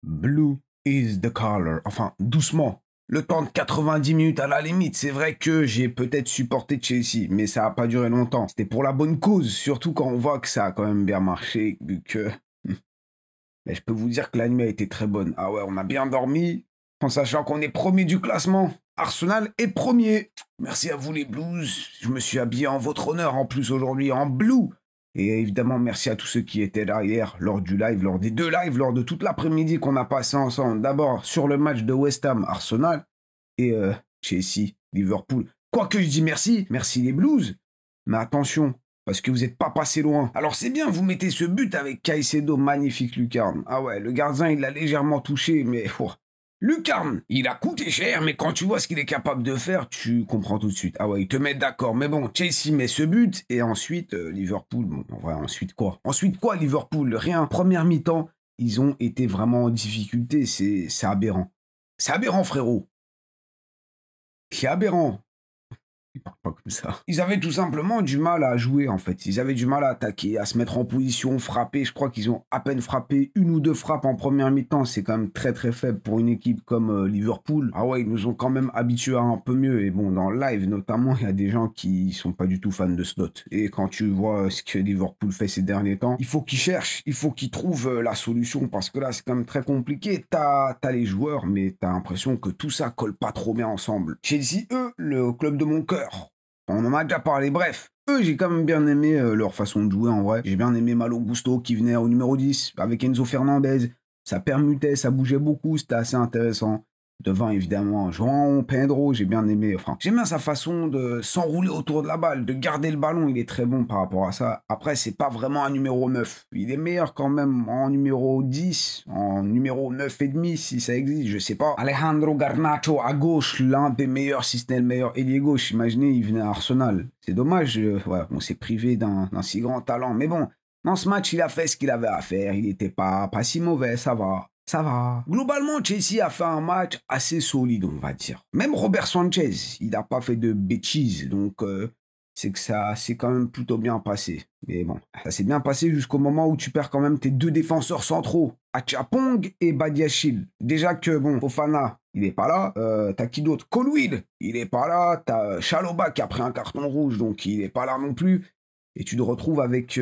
Blue is the color. Enfin, doucement. Le temps de 90 minutes à la limite. C'est vrai que j'ai peut-être supporté Chelsea, mais ça n'a pas duré longtemps. C'était pour la bonne cause, surtout quand on voit que ça a quand même bien marché, vu que... Mais je peux vous dire que la nuit a été très bonne. Ah ouais, on a bien dormi, en sachant qu'on est premier du classement. Arsenal est premier. Merci à vous les Blues. Je me suis habillé en votre honneur en plus aujourd'hui, en blue. Et évidemment, merci à tous ceux qui étaient là hier, lors du live, lors des deux lives, lors de toute l'après-midi qu'on a passé ensemble. D'abord, sur le match de West Ham, Arsenal, et Chelsea, Liverpool. Quoique je dis merci, merci les Blues. Mais attention, parce que vous n'êtes pas passé loin. Alors c'est bien, vous mettez ce but avec Caicedo, magnifique lucarne. Ah ouais, le gardien, il l'a légèrement touché, mais... Lucarne, il a coûté cher, mais quand tu vois ce qu'il est capable de faire, tu comprends tout de suite. Ah ouais, il te met d'accord. Mais bon, Chelsea met ce but, et ensuite, Liverpool, bon, en vrai, ensuite quoi? Ensuite quoi, Liverpool? Rien. Première mi-temps, ils ont été vraiment en difficulté, c'est aberrant. C'est aberrant, frérot. C'est aberrant. Ils parlent pas comme ça. Ils avaient tout simplement du mal à jouer, en fait. Ils avaient du mal à attaquer, à se mettre en position, frapper. Je crois qu'ils ont à peine frappé une ou deux frappes en première mi-temps. C'est quand même très très faible pour une équipe comme Liverpool. Ah ouais, ils nous ont quand même habitués à un peu mieux. Et bon, dans le live, notamment, il y a des gens qui sont pas du tout fans de Slot. Et quand tu vois ce que Liverpool fait ces derniers temps, il faut qu'ils cherchent, il faut qu'ils trouvent la solution. Parce que là, c'est quand même très compliqué. T'as les joueurs, mais t'as l'impression que tout ça colle pas trop bien ensemble. Chelsea, eux, le club de mon cœur. On en a déjà parlé, bref. Eux, j'ai quand même bien aimé leur façon de jouer, en vrai. J'ai bien aimé Malo Gusto qui venait au numéro 10 avec Enzo Fernandez. Ça permutait, ça bougeait beaucoup, c'était assez intéressant. Devant, évidemment, João Pedro, j'ai bien aimé. Enfin, j'aime bien sa façon de s'enrouler autour de la balle, de garder le ballon. Il est très bon par rapport à ça. Après, c'est pas vraiment un numéro 9. Il est meilleur quand même en numéro 10, en numéro 9,5 si ça existe, je sais pas. Alejandro Garnacho à gauche, l'un des meilleurs, si ce n'est le meilleur ailier gauche. Imaginez, il venait à Arsenal. C'est dommage, ouais, on s'est privé d'un si grand talent. Mais bon, dans ce match, il a fait ce qu'il avait à faire. Il n'était pas si mauvais, ça va. Ça va. Globalement, Chelsea a fait un match assez solide, on va dire. Même Robert Sanchez, il n'a pas fait de bêtises, donc c'est que ça s'est quand même plutôt bien passé. Mais bon, ça s'est bien passé jusqu'au moment où tu perds quand même tes deux défenseurs centraux, Achapong et Badiachil. Déjà que, bon, Fofana, il n'est pas là. T'as qui d'autre? Colwill, il n'est pas là. T'as Chalobah qui a pris un carton rouge, donc il n'est pas là non plus. Et tu te retrouves avec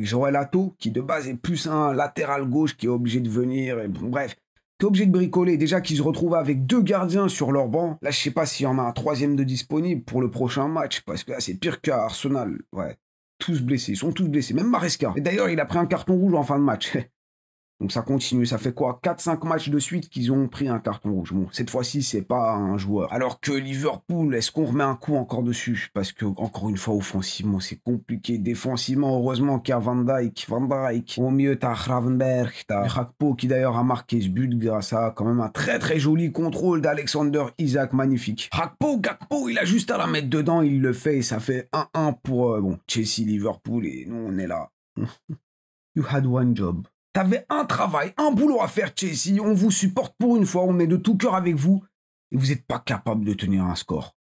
Joël Atto, qui de base est plus un latéral gauche qui est obligé de venir. Et bon, bref, tu es obligé de bricoler. Déjà qu'ils se retrouvent avec deux gardiens sur leur banc. Là, je sais pas s'il y en a un troisième de disponible pour le prochain match, parce que là, c'est pire qu'à Arsenal. Ouais, tous blessés, ils sont tous blessés. Même Maresca. Et d'ailleurs, il a pris un carton rouge en fin de match. Donc ça continue, ça fait quoi? 4-5 matchs de suite qu'ils ont pris un carton rouge. Bon, cette fois-ci, c'est pas un joueur. Alors que Liverpool, est-ce qu'on remet un coup encore dessus? Parce que, encore une fois, offensivement, c'est compliqué. Défensivement, heureusement qu'il y a Van Dijk. Au milieu, t'as Gravenberch, t'as Gakpo qui d'ailleurs a marqué ce but grâce à quand même un très très joli contrôle d'Alexander Isak, magnifique. Gakpo, il a juste à la mettre dedans, il le fait et ça fait 1-1 pour bon, Chelsea-Liverpool et nous, on est là. You had one job. T'avais un travail, un boulot à faire, Chelsea. On vous supporte pour une fois, on est de tout cœur avec vous. Et vous n'êtes pas capable de tenir un score.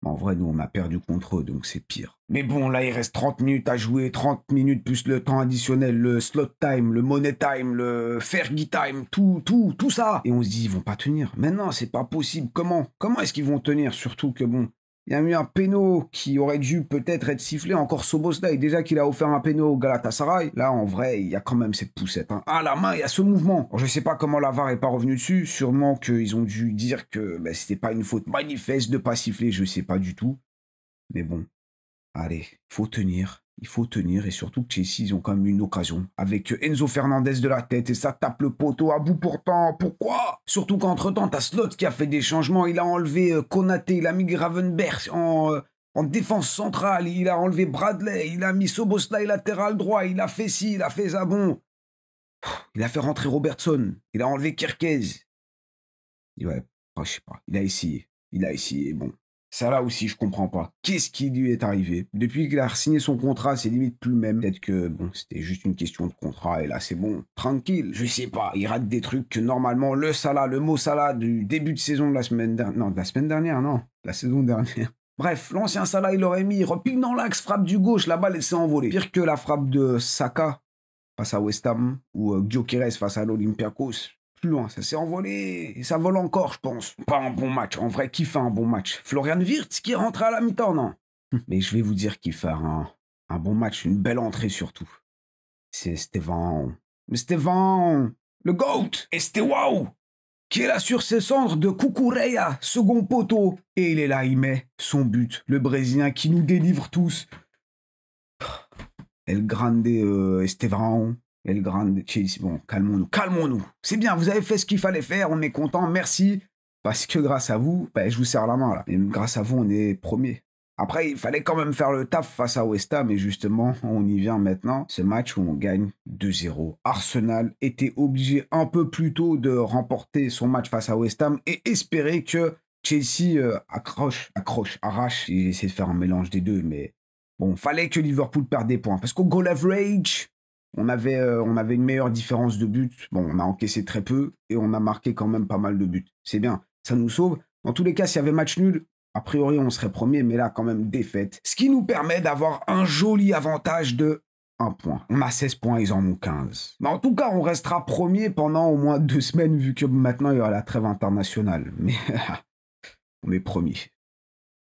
En vrai, nous, on a perdu contre eux, donc c'est pire. Mais bon, là, il reste 30 minutes à jouer. 30 minutes plus le temps additionnel, le slot time, le money time, le Fergie time, tout ça. Et on se dit, ils vont pas tenir. Mais non, c'est pas possible. Comment est-ce qu'ils vont tenir? Surtout que bon... Il y a eu un péno qui aurait dû peut-être être sifflé. Encore Szoboszlai, déjà qu'il a offert un péno au Galatasaray. Là, en vrai, il y a quand même cette poussette. Hein. À la main, il y a ce mouvement. Alors, je sais pas comment la VAR est pas revenu dessus. Sûrement qu'ils ont dû dire que c'était pas une faute manifeste de pas siffler. Je sais pas du tout. Mais bon, allez, il faut tenir. Il faut tenir et surtout que Chelsea, ils ont quand même une occasion avec Enzo Fernandez de la tête et ça tape le poteau à bout pourtant. Pourquoi? Surtout qu'entre-temps, t'as Slot qui a fait des changements. Il a enlevé Konaté, il a mis Gravenberch en défense centrale, il a enlevé Bradley, il a mis Szoboszlai latéral droit, il a fait ci, il a fait ça. Bon, il a fait rentrer Robertson, il a enlevé Kerkez. Ouais, je sais pas, il a essayé, bon. Ça là aussi, je comprends pas. Qu'est-ce qui lui est arrivé? Depuis qu'il a signé son contrat, c'est limite plus le même. Peut-être que, bon, c'était juste une question de contrat et là, c'est bon, tranquille. Je sais pas, il rate des trucs que normalement, le mot Salah du début de saison de la semaine dernière... Non, de la semaine dernière, non. La saison dernière. Bref, l'ancien Salah, il aurait mis, repique dans l'axe, frappe du gauche, la balle, elle s'est envolée. Pire que la frappe de Saka face à West Ham ou Gyökeres face à l'Olympiakos. Plus loin, ça s'est envolé et ça vole encore, je pense. Pas un bon match, en vrai, qui fait un bon match? Florian Wirtz qui est rentré à la mi-temps, non? Mais je vais vous dire qui fait un bon match, une belle entrée surtout. C'est Esteban. Mais Esteban, le GOAT, Estewao, qui est là sur ses cendres de Cucurella, second poteau. Et il est là, il met son but. Le Brésilien qui nous délivre tous. El Grande Esteban. El Grande Chelsea. Bon, calmons-nous, calmons-nous. C'est bien, vous avez fait ce qu'il fallait faire, on est content, merci. Parce que grâce à vous, je vous serre la main là. Et grâce à vous, on est premier. Après, il fallait quand même faire le taf face à West Ham, et justement, on y vient maintenant. Ce match où on gagne 2-0. Arsenal était obligé un peu plus tôt de remporter son match face à West Ham et espérer que Chelsea arrache. J'ai essayé de faire un mélange des deux, mais bon, fallait que Liverpool perde des points. Parce qu'au goal average, on avait une meilleure différence de buts. Bon, on a encaissé très peu et on a marqué quand même pas mal de buts. C'est bien, ça nous sauve. Dans tous les cas, s'il y avait match nul, a priori, on serait premier, mais là, quand même, défaite. Ce qui nous permet d'avoir un joli avantage de 1 point. On a 16 points, ils en ont 15. Mais en tout cas, on restera premier pendant au moins 2 semaines, vu que maintenant, il y aura la trêve internationale. Mais on est premier.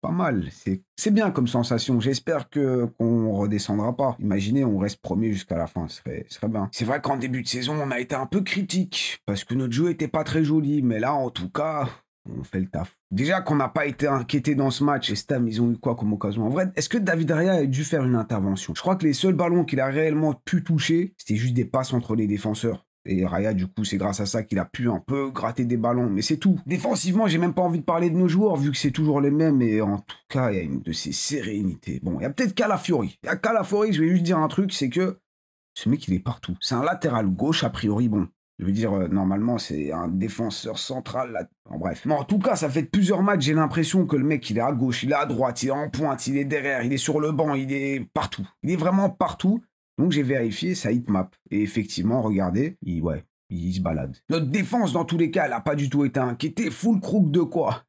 Pas mal. C'est bien comme sensation. J'espère qu'on redescendra pas. Imaginez, on reste premier jusqu'à la fin. Ce serait bien. C'est vrai qu'en début de saison, on a été un peu critique, parce que notre jeu était pas très joli. Mais là, en tout cas, on fait le taf. Déjà qu'on n'a pas été inquiété dans ce match, et Stam, ils ont eu quoi comme occasion? En vrai, est-ce que David Raya a dû faire une intervention? Je crois que les seuls ballons qu'il a réellement pu toucher, c'était juste des passes entre les défenseurs. Et Raya, du coup, c'est grâce à ça qu'il a pu un peu gratter des ballons. Mais c'est tout. Défensivement, j'ai même pas envie de parler de nos joueurs, vu que c'est toujours les mêmes. Et en tout cas, il y a une de ces sérénités. Bon, il y a peut-être Calafiori. Il y a Calafiori, je vais juste dire un truc, c'est que ce mec, il est partout. C'est un latéral gauche, a priori, bon. Je veux dire, normalement, c'est un défenseur central. Là. En bref. Mais en tout cas, ça fait plusieurs matchs, j'ai l'impression que le mec, il est à gauche, il est à droite, il est en pointe, il est derrière, il est sur le banc, il est partout. Il est vraiment partout. Donc, j'ai vérifié sa hitmap. Et effectivement, regardez, il se balade. Notre défense, dans tous les cas, elle n'a pas du tout été inquiétée. Full crook de quoi?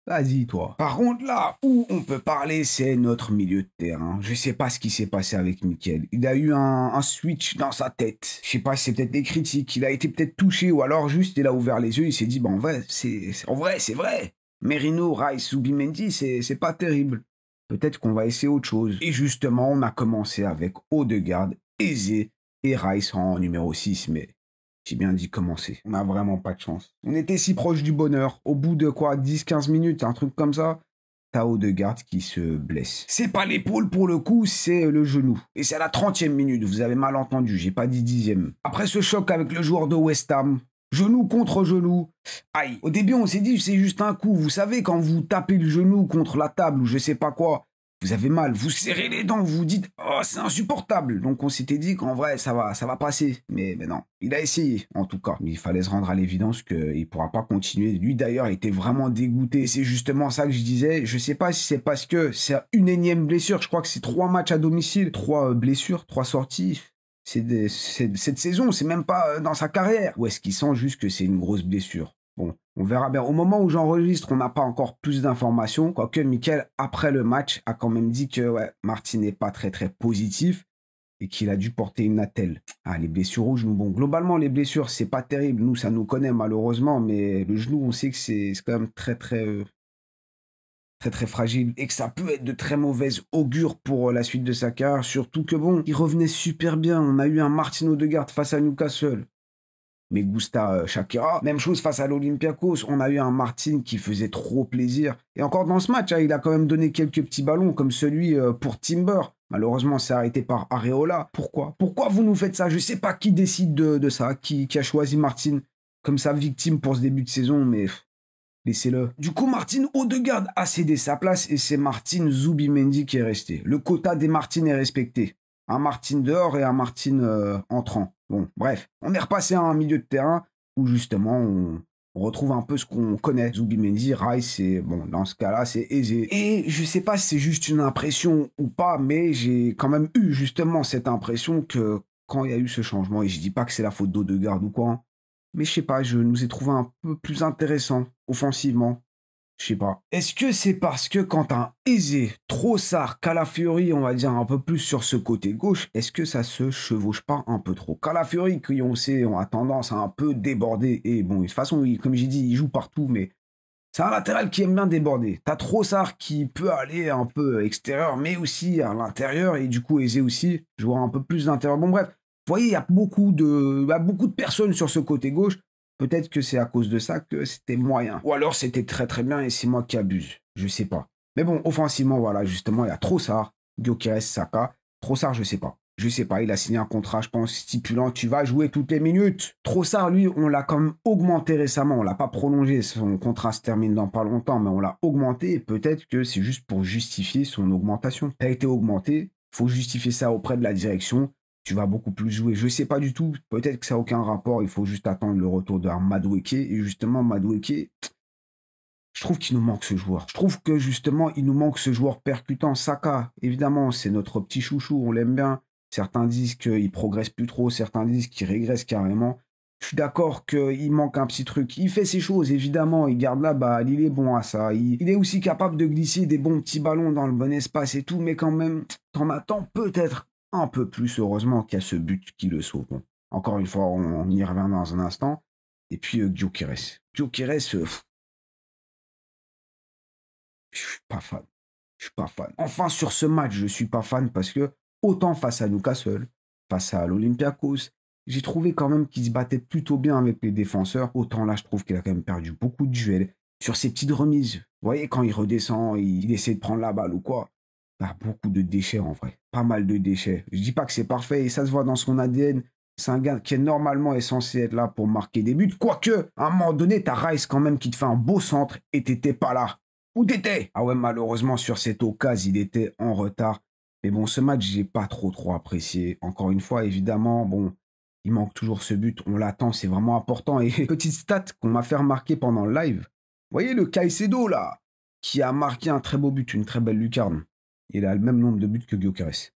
Vas-y, toi. Par contre, là où on peut parler, c'est notre milieu de terrain. Je sais pas ce qui s'est passé avec Mikel. Il a eu un switch dans sa tête. Je sais pas si c'est peut-être des critiques. Il a été peut-être touché ou alors juste il a ouvert les yeux. Il s'est dit, en vrai, c'est vrai. Merino, Rice, Zubimendi, c'est pas terrible. Peut-être qu'on va essayer autre chose. Et justement, on a commencé avec Odegaard, Eze et Rice en numéro 6, mais j'ai bien dit commencer. On n'a vraiment pas de chance. On était si proche du bonheur. Au bout de quoi, 10-15 minutes, un truc comme ça, t'as Odegaard qui se blesse. C'est pas l'épaule pour le coup, c'est le genou. Et c'est à la 30e minute, vous avez mal entendu, j'ai pas dit 10e. Après ce choc avec le joueur de West Ham, genou contre genou, aïe. Au début, on s'est dit, c'est juste un coup. Vous savez, quand vous tapez le genou contre la table ou je sais pas quoi, vous avez mal, vous serrez les dents, vous vous dites « Oh, c'est insupportable !» Donc on s'était dit qu'en vrai, ça va passer. Mais non, il a essayé, en tout cas. Mais il fallait se rendre à l'évidence qu'il ne pourra pas continuer. Lui, d'ailleurs, était vraiment dégoûté. C'est justement ça que je disais. Je sais pas si c'est parce que c'est une énième blessure. Je crois que c'est 3 matchs à domicile, 3 blessures, 3 sorties. C'est cette saison, c'est même pas dans sa carrière. Ou est-ce qu'il sent juste que c'est une grosse blessure? Bon, on verra bien. Au moment où j'enregistre, on n'a pas encore plus d'informations. Quoique Mikel, après le match, a quand même dit que Martin n'est pas très positif et qu'il a dû porter une attelle. Ah, les blessures au genou. Bon, globalement, les blessures, c'est pas terrible. Nous, ça nous connaît malheureusement, mais le genou, on sait que c'est quand même très fragile et que ça peut être de très mauvaises augures pour la suite de sa carrière. Surtout que bon, il revenait super bien. On a eu un Martin Odegaard face à Newcastle. Mais Gusta Shakira, même chose face à l'Olympiakos, on a eu un Martin qui faisait trop plaisir. Et encore dans ce match, il a quand même donné quelques petits ballons, comme celui pour Timber. Malheureusement, c'est arrêté par Areola. Pourquoi vous nous faites ça? Je sais pas qui décide de ça, qui a choisi Martin comme sa victime pour ce début de saison, mais laissez-le. Du coup, Martin Odegaard a cédé sa place et c'est Martin Zubimendi qui est resté. Le quota des Martin est respecté. Un Martin dehors et un Martin entrant. Bon, bref, on est repassé à un milieu de terrain où justement on retrouve un peu ce qu'on connaît. Zubimendi, Rice, et bon, dans ce cas-là, c'est Eze. Et je sais pas si c'est juste une impression ou pas, mais j'ai quand même eu justement cette impression que quand il y a eu ce changement, et je dis pas que c'est la faute d'Odegaard ou quoi, mais je sais pas, je nous ai trouvé un peu plus intéressants offensivement. Je sais pas. Est-ce que c'est parce que quand un Eze, Trossard, Calafiori, on va dire un peu plus sur ce côté gauche, est-ce que ça se chevauche pas un peu trop? Calafiori, qui on sait, on a tendance à un peu déborder. Et bon, de toute façon, comme j'ai dit, il joue partout, mais c'est un latéral qui aime bien déborder. T'as Trossard qui peut aller un peu extérieur, mais aussi à l'intérieur. Et du coup, Eze aussi, jouera un peu plus d'intérieur. Bon, bref, vous voyez, il y a beaucoup de personnes sur ce côté gauche. Peut-être que c'est à cause de ça que c'était moyen. Ou alors c'était très très bien et c'est moi qui abuse. Je sais pas. Mais bon, offensivement, voilà, justement, il y a Trossard, Gyökeres, Saka. Trossard, je sais pas. Je sais pas, il a signé un contrat, je pense, stipulant, tu vas jouer toutes les minutes. Trossard, lui, on l'a quand même augmenté récemment. On l'a pas prolongé, son contrat se termine dans pas longtemps, mais on l'a augmenté et peut-être que c'est juste pour justifier son augmentation. Il a été augmenté, faut justifier ça auprès de la direction. Tu vas beaucoup plus jouer. Je sais pas du tout. Peut-être que ça n'a aucun rapport. Il faut juste attendre le retour de Madueke. Et justement, Madueke, je trouve qu'il nous manque ce joueur. Je trouve que justement, il nous manque ce joueur percutant. Saka, évidemment, c'est notre petit chouchou. On l'aime bien. Certains disent qu'il progresse plus trop. Certains disent qu'il régresse carrément. Je suis d'accord qu'il manque un petit truc. Il fait ses choses, évidemment. Il garde la balle. Il est bon à ça. Il est aussi capable de glisser des bons petits ballons dans le bon espace et tout. Mais quand même, t'en attends peut-être un peu plus, heureusement qu'il y a ce but qui le sauve. Bon, encore une fois, on y revient dans un instant. Et puis, Gyökeres. Gyökeres, je suis pas fan. Je suis pas fan. Enfin, sur ce match, je suis pas fan parce que, autant face à Newcastle, face à l'Olympiakos, j'ai trouvé quand même qu'il se battait plutôt bien avec les défenseurs. Autant là, je trouve qu'il a quand même perdu beaucoup de duels. Sur ses petites remises, vous voyez, quand il redescend, il essaie de prendre la balle ou quoi. Il y a beaucoup de déchets en vrai. Pas mal de déchets. Je dis pas que c'est parfait et ça se voit dans son ADN. C'est un gars qui est normalement est censé être là pour marquer des buts. Quoique, à un moment donné, t'as Rice quand même qui te fait un beau centre et t'étais pas là. Où t'étais? Ah ouais, malheureusement, sur cette occasion, il était en retard. Mais bon, ce match, j'ai pas trop apprécié. Encore une fois, évidemment, bon, il manque toujours ce but. On l'attend, c'est vraiment important. Et petite stat qu'on m'a fait remarquer pendant le live. Vous voyez le Caicedo, là, qui a marqué un très beau but, une très belle lucarne. Il a le même nombre de buts que Gyökeres.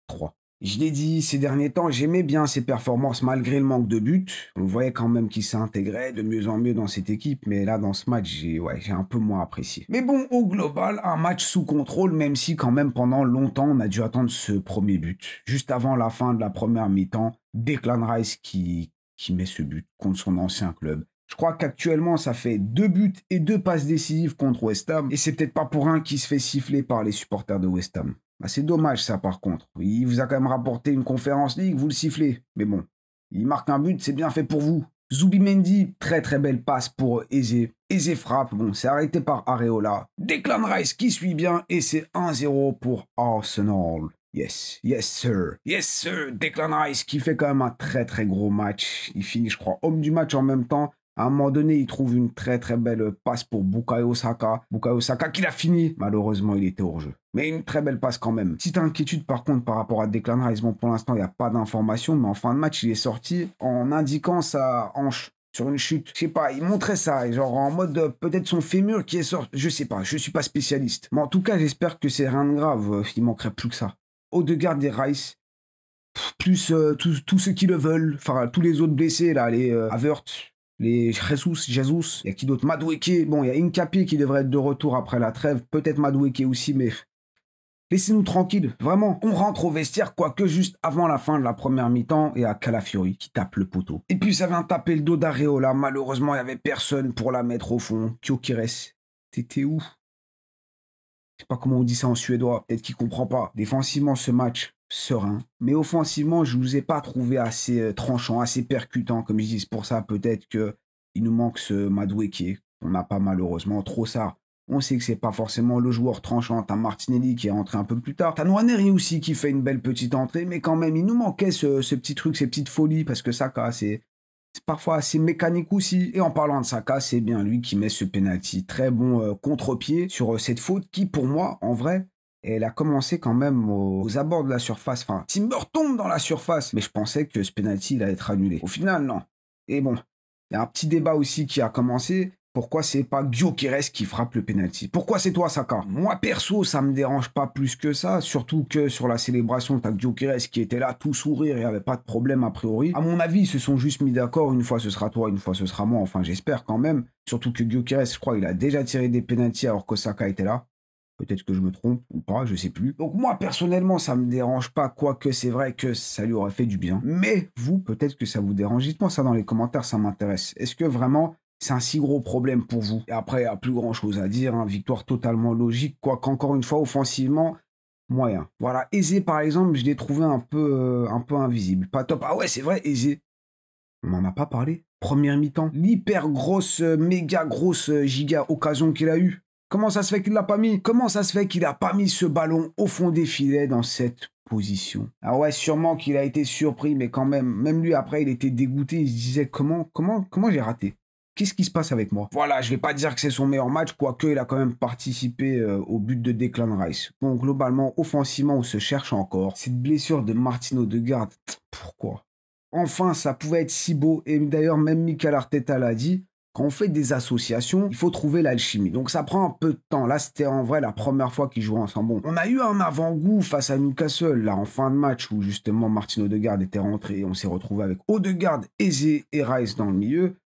3. Je l'ai dit, ces derniers temps, j'aimais bien ses performances malgré le manque de buts. On voyait quand même qu'il s'intégrait de mieux en mieux dans cette équipe, mais là, dans ce match, j'ai un peu moins apprécié. Mais bon, au global, un match sous contrôle, même si quand même pendant longtemps, on a dû attendre ce premier but. Juste avant la fin de la première mi-temps, Declan Rice qui met ce but contre son ancien club. Je crois qu'actuellement, ça fait 2 buts et 2 passes décisives contre West Ham. Et c'est peut-être pas pour un qui se fait siffler par les supporters de West Ham. Bah, c'est dommage ça par contre. Il vous a quand même rapporté une Conference League, vous le sifflez. Mais bon, il marque un but, c'est bien fait pour vous. Zubimendi, très belle passe pour Eze. Eze frappe, bon, c'est arrêté par Areola. Declan Rice qui suit bien et c'est 1-0 pour Arsenal. Yes sir. Yes sir, Declan Rice qui fait quand même un très gros match. Il finit, je crois, homme du match en même temps. À un moment donné, il trouve une très belle passe pour Bukayo Saka. Bukayo Saka qui l'a fini. Malheureusement, il était hors jeu. Mais une très belle passe quand même. Petite inquiétude par contre par rapport à Declan Rice. Bon, pour l'instant, il n'y a pas d'informations, mais en fin de match, il est sorti en indiquant sa hanche sur une chute. Je sais pas, il montrait ça, genre en mode peut-être son fémur qui est sorti. Je sais pas, je suis pas spécialiste. Mais en tout cas, j'espère que c'est rien de grave. Il manquerait plus que ça. Odegaard et Rice, plus tous ceux qui le veulent, enfin tous les autres blessés là, les Havertz, les Jesus, il y a qui d'autre? Madueke, bon, il y a Hincapié qui devrait être de retour après la trêve, peut-être Madueke aussi, mais laissez-nous tranquilles, vraiment. On rentre au vestiaire, quoique juste avant la fin de la première mi-temps, et à Calafiori qui tape le poteau. Et puis ça vient taper le dos d'Areola, malheureusement il n'y avait personne pour la mettre au fond. Gyökeres, t'étais où? Je sais pas comment on dit ça en suédois, peut-être qu'il comprend pas. Défensivement, ce match, serein. Mais offensivement, je ne vous ai pas trouvé assez tranchant, assez percutant. Comme je dis, c'est pour ça peut-être qu'il nous manque ce Madueke, qu'on n'a pas malheureusement. Trossard, on sait que c'est pas forcément le joueur tranchant. T'as Martinelli qui est rentré un peu plus tard. T'as Nwaneri aussi qui fait une belle petite entrée. Mais quand même, il nous manquait ce petit truc, ces petites folies. Parce que Saka, c'est parfois assez mécanique aussi. Et en parlant de Saka, c'est bien lui qui met ce penalty. Très bon contre-pied sur cette faute qui, pour moi, en vrai, elle a commencé quand même aux abords de la surface. Enfin, Timber tombe dans la surface. Mais je pensais que ce penalty, il allait être annulé. Au final, non. Et bon, il y a un petit débat aussi qui a commencé. Pourquoi c'est pas Gyökeres qui frappe le penalty? Pourquoi c'est toi, Saka? Moi, perso, ça me dérange pas plus que ça, surtout que sur la célébration, t'as Gyökeres qui était là, tout sourire, et avait pas de problème a priori. À mon avis, ils se sont juste mis d'accord, une fois ce sera toi, une fois ce sera moi, enfin j'espère quand même. Surtout que Gyökeres, je crois, il a déjà tiré des penaltys alors que Saka était là. Peut-être que je me trompe ou pas, je sais plus. Donc moi, personnellement, ça me dérange pas, quoique c'est vrai que ça lui aurait fait du bien. Mais vous, peut-être que ça vous dérange. Dites-moi ça dans les commentaires, ça m'intéresse. Est-ce que vraiment c'est un si gros problème pour vous? Et après, il n'y a plus grand-chose à dire, hein. Victoire totalement logique, quoiqu'encore une fois, offensivement, moyen. Voilà, Eze, par exemple, je l'ai trouvé un peu invisible. Pas top. Ah ouais, c'est vrai, Eze. On n'en a pas parlé. Première mi-temps. L'hyper grosse, méga grosse, giga occasion qu'il a eue. Comment ça se fait qu'il l'a pas mis? Comment ça se fait qu'il a pas mis ce ballon au fond des filets dans cette position? Ah ouais, sûrement qu'il a été surpris, mais quand même lui après, il était dégoûté. Il se disait comment j'ai raté? Qu'est-ce qui se passe avec moi? Voilà, je vais pas dire que c'est son meilleur match, quoique il a quand même participé au but de Declan Rice. Bon, globalement, offensivement, on se cherche encore. Cette blessure de Martin Odegaard, pourquoi? Enfin, ça pouvait être si beau. Et d'ailleurs, même Mikel Arteta l'a dit. Quand on fait des associations, il faut trouver l'alchimie. Donc ça prend un peu de temps. Là, c'était en vrai la première fois qu'ils jouaient ensemble. Bon, on a eu un avant-goût face à Newcastle, là, en fin de match, où justement Martin Odegaard était rentré. Et on s'est retrouvé avec Odegaard, Eze et Rice dans le milieu.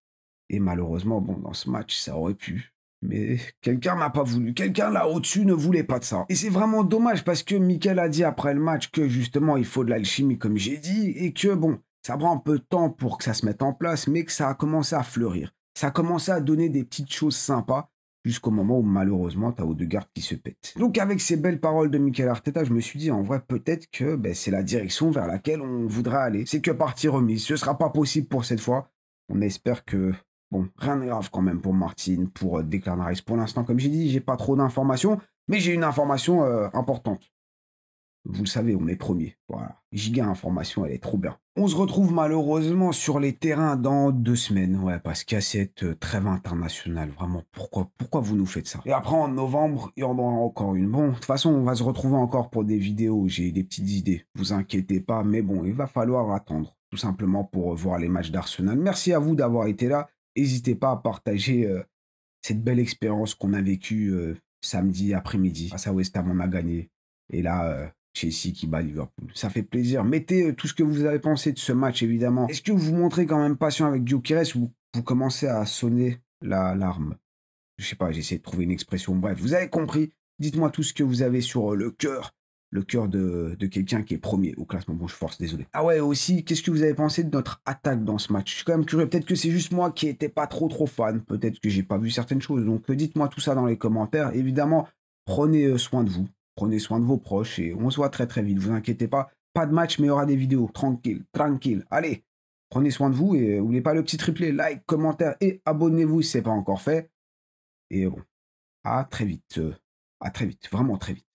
Et malheureusement, bon, dans ce match, ça aurait pu. Mais quelqu'un n'a pas voulu. Quelqu'un là au-dessus ne voulait pas de ça. Et c'est vraiment dommage parce que Mikel a dit après le match que justement, il faut de l'alchimie, comme j'ai dit, et que bon, ça prend un peu de temps pour que ça se mette en place, mais que ça a commencé à fleurir. Ça a commencé à donner des petites choses sympas jusqu'au moment où malheureusement, t'as Odegaard qui se pète. Donc avec ces belles paroles de Mikel Arteta, je me suis dit en vrai peut-être que c'est la direction vers laquelle on voudrait aller. C'est que partie remise. Ce sera pas possible pour cette fois. On espère que... Bon, rien de grave quand même pour Martin, pour Declan Rice. Pour l'instant, comme j'ai dit, j'ai pas trop d'informations, mais j'ai une information importante. Vous le savez, on est premier. Voilà. Giga information, elle est trop bien. On se retrouve malheureusement sur les terrains dans 2 semaines. Ouais, parce qu'il y a cette trêve internationale. Vraiment, pourquoi vous nous faites ça? Et après, en novembre, il y en aura encore une. Bon, de toute façon, on va se retrouver encore pour des vidéos. J'ai des petites idées. Vous inquiétez pas. Mais bon, il va falloir attendre. Tout simplement pour voir les matchs d'Arsenal. Merci à vous d'avoir été là. N'hésitez pas à partager cette belle expérience qu'on a vécue samedi après-midi. Face à West Ham, on a gagné. Et là... Chelsea qui bat Liverpool. Ça fait plaisir. Mettez tout ce que vous avez pensé de ce match, évidemment. Est-ce que vous vous montrez quand même patient avec Gyökeres ou vous commencez à sonner l'alarme? Je sais pas, j'essaie de trouver une expression. Bref, vous avez compris. Dites-moi tout ce que vous avez sur le cœur de quelqu'un qui est premier au classement. Bon, je force, désolé. Ah ouais, aussi, qu'est-ce que vous avez pensé de notre attaque dans ce match? Je suis quand même curieux. Peut-être que c'est juste moi qui n'étais pas trop fan. Peut-être que j'ai pas vu certaines choses. Donc, dites-moi tout ça dans les commentaires. Évidemment, prenez soin de vous. Prenez soin de vos proches et on se voit très très vite. Vous inquiétez pas. Pas de match, mais il y aura des vidéos. Tranquille, tranquille. Allez, prenez soin de vous et n'oubliez pas le petit triplé, like, commentaire et abonnez-vous si ce n'est pas encore fait. Et bon, à très vite. À très vite. Vraiment très vite.